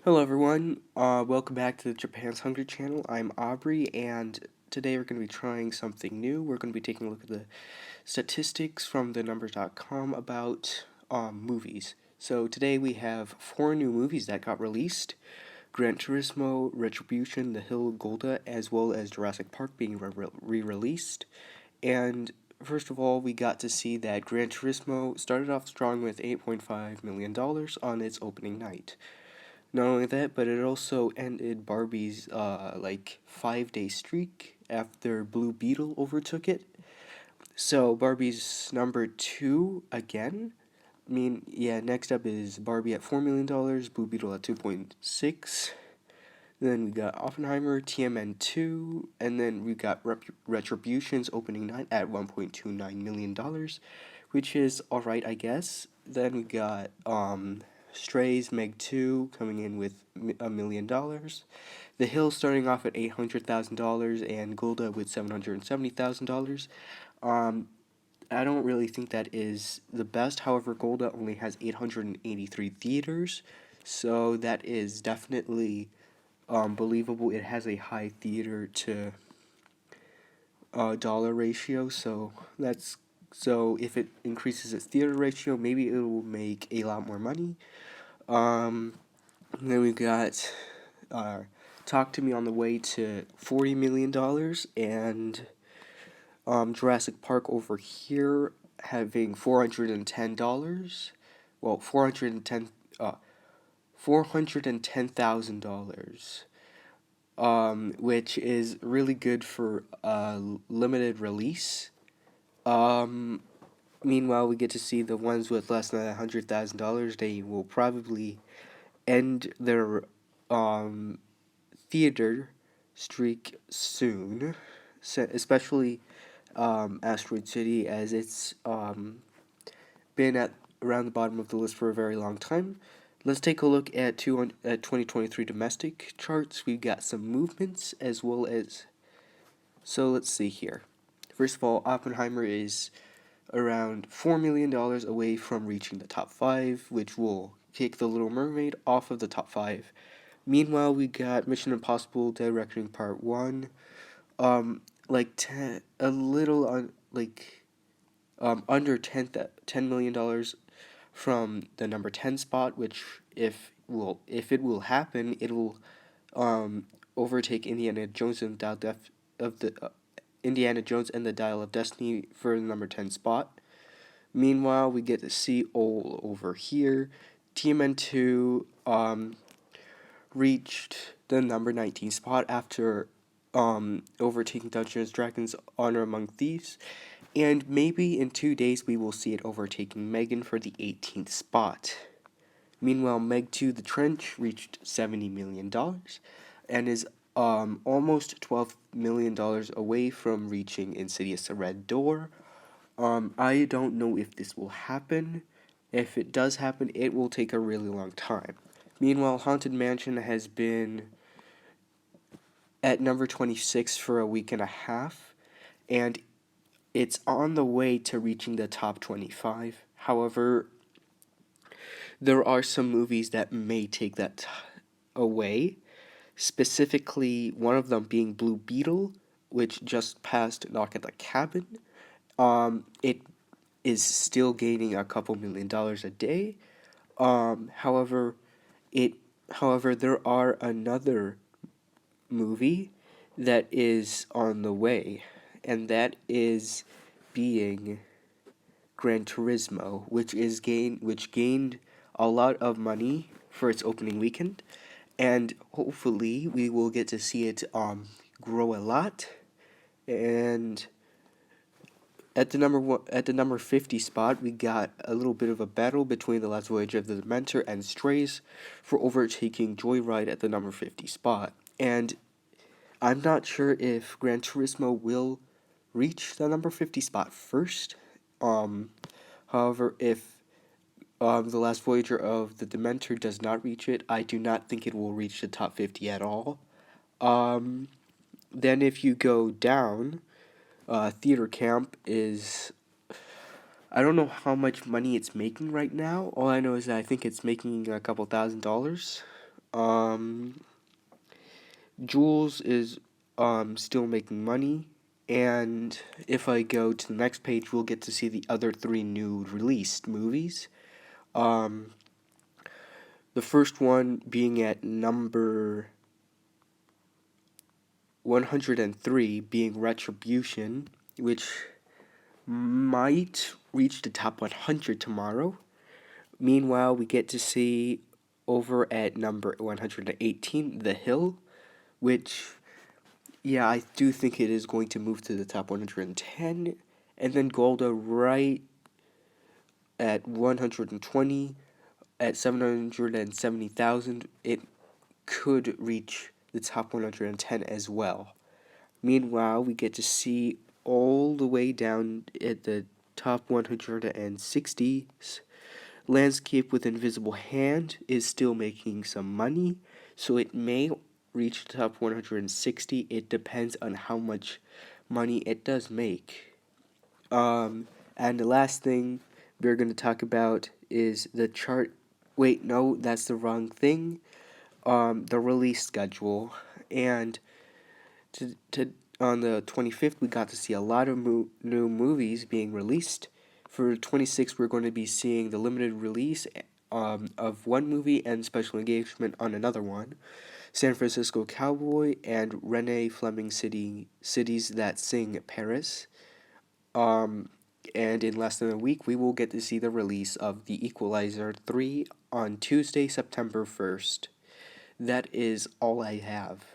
Hello everyone, welcome back to the Japan's Hungry channel. I'm Aubrey, and today we're going to be trying something new. We're going to be taking a look at the statistics from thenumbers.com about movies. So today we have 4 new movies that got released: Gran Turismo, Retribution, The Hill, Golda, as well as Jurassic Park being re-released. And first of all, we got to see that Gran Turismo started off strong with $8.5 million on its opening night. Not only that, but it also ended Barbie's 5-day streak after Blue Beetle overtook it. So Barbie's number 2 again. Next up is Barbie at $4 million, Blue Beetle at 2.6. Then we got Oppenheimer, TMN2, and then we got Retribution's opening night at $1.29 million, which is alright, I guess. Then we got Strays Meg 2 coming in with $1 million. The Hill starting off at $800,000 and Golda with $770,000. I don't really think that is the best. However, Golda only has 883 theaters, so that is definitely believable. It has a high theater to dollar ratio, so if it increases its theater ratio, maybe it will make a lot more money. Then we got Talk to Me on the way to $40 million, and Jurassic Park over here having $410. Well, $410,000. Which is really good for a limited release. Meanwhile, we get to see the ones with less than $100,000. They will probably end their theater streak soon, especially Asteroid City, as it's been around the bottom of the list for a very long time. Let's take a look at 2023 domestic charts. We've got some movements as well as... So let's see here. First of all, Oppenheimer is around $4 million away from reaching the top 5, which will kick The Little Mermaid off of the top 5. Meanwhile, we got Mission Impossible Dead Reckoning Part 1, under $10 million from the number 10 spot, which if it will happen, it will overtake Indiana Jones and Indiana Jones and the Dial of Destiny for the number 10 spot. Meanwhile, we get to see all over here. TMN2 reached the number 19 spot after overtaking Dungeons & Dragons Honor Among Thieves, and maybe in 2 days we will see it overtaking Megan for the 18th spot. Meanwhile, Meg 2 The Trench reached $70 million and is almost $12 million away from reaching Insidious: The Red Door. I don't know if this will happen. If it does happen, it will take a really long time. Meanwhile, Haunted Mansion has been at number 26 for a week and a half, and it's on the way to reaching the top 25. However, there are some movies that may take that away, specifically one of them being Blue Beetle, which just passed Knock at the Cabin. It is still gaining a couple $1 million a day. However, there are another movie that is on the way, and that is being Gran Turismo, which gained a lot of money for its opening weekend, and hopefully we will get to see it grow a lot. And at the number 50 spot, we got a little bit of a battle between The Last Voyage of the Dementor and Strays for overtaking Joyride at the number 50 spot. And I'm not sure if Gran Turismo will reach the number 50 spot first. However, if The Last Voyager of the Dementor does not reach it, I do not think it will reach the top 50 at all. Then if you go down, Theater Camp is... I don't know how much money it's making right now. All I know is that I think it's making a couple $1,000. Um, Jules is still making money, and if I go to the next page, we'll get to see the other three new released movies. Um, the first one being at number 103, being Retribution, which might reach the top 100 tomorrow. Meanwhile, we get to see over at number 118, The Hill, which, yeah, I do think it is going to move to the top 110. And then Golda right at 120, at 770,000. It could reach the top 110 as well. Meanwhile, we get to see all the way down at the top 160s. Landscape with Invisible Hand is still making some money, so it may reach the top 160. It depends on how much money it does make. And the last thing we're going to talk about is the chart. Wait, no, that's the wrong thing. The release schedule. And on the 25th, we got to see a lot of new movies being released. For 26th, we're going to be seeing the limited release of one movie and special engagement on another one. San Francisco Cowboy and Renee Fleming Cities That Sing Paris. And in less than a week, we will get to see the release of The Equalizer 3 on Tuesday, September 1st. That is all I have.